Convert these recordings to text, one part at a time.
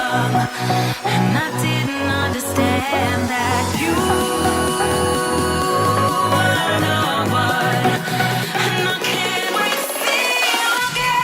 young, and I didn't understand that you were the one, and I can't wait to see you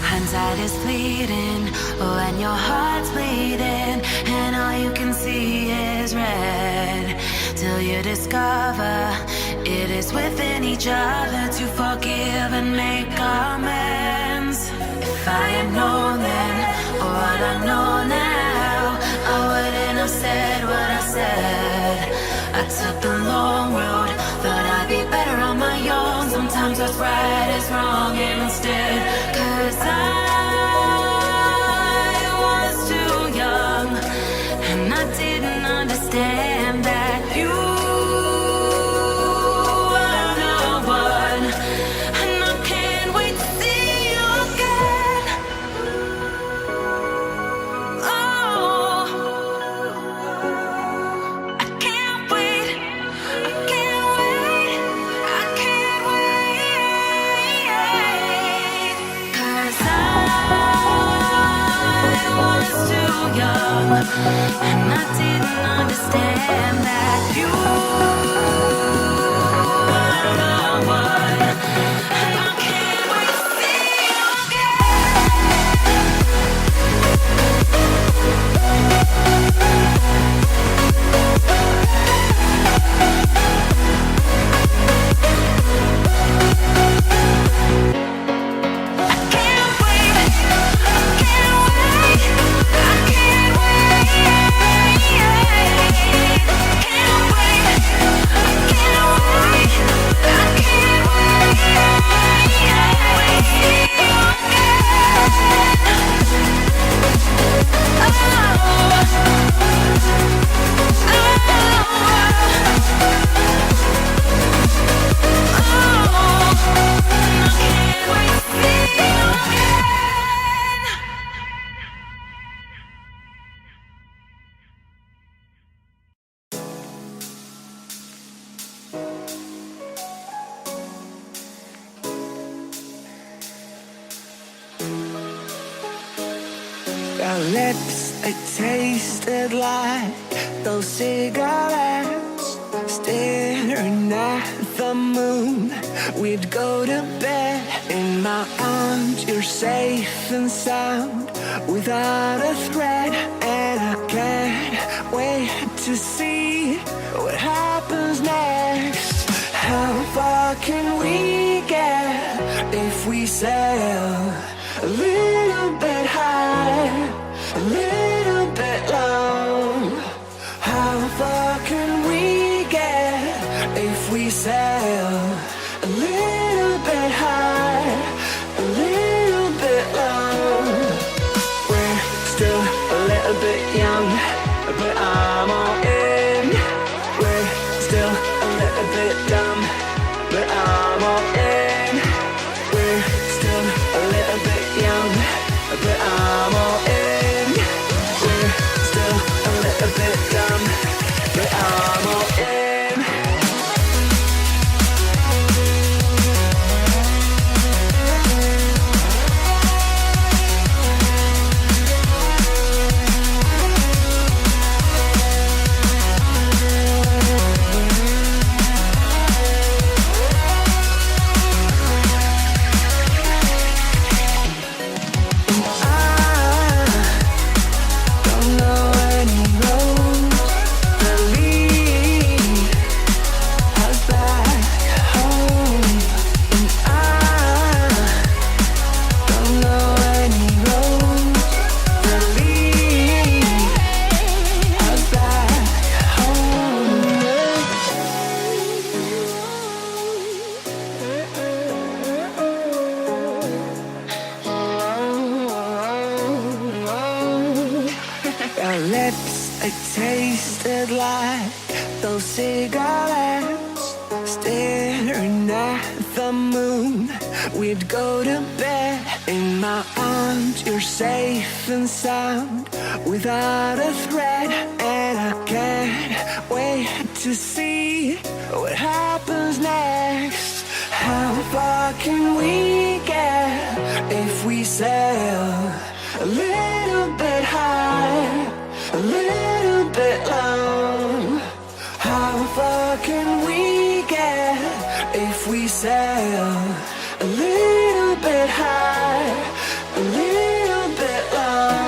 hindsight is fleeting when your heart's bleeding and all you can see is red, till you discover it is within each other to forgive and make amends. If I had known then what I know now, I wouldn't have said what I said. I took the long road, thought I'd be better on my own. Sometimes what's right is wrong instead, 'cause I was too young, and I didn't understand that you were the one, and I can't wait to see you again. Oh, I can't wait, I can't wait, I can't wait, 'cause I was too young, and I didn't understand that you were the one, and I can't wait to see you Our lips, they tasted like those cigarettes. Staring at the moon, we'd go to bed. In my arms, you're safe and sound, without a threat. And I can't wait to see what happens next. How far can we get if we sail a little bit high, a little bit low? How far can we get if we sail a little bit high, a little bit low? We're still a little bit young, but I'm all in. We're still a little bit dumb, but I'm all in. We're still a little bit young, but I'm all in. We're still a little bit dumb, but I'm all in. tasted like those cigarettes, staring at the moon. We'd go to bed in my arms, you're safe and sound without a threat. And I can't wait to see what happens next. How far can we get if we sail a little bit high, a little bit low? How far can we get if we sail a little bit high, a little bit low?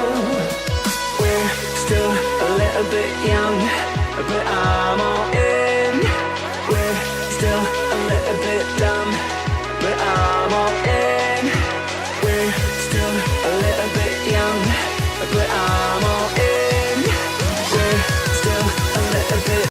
We're still a little bit young, but I'm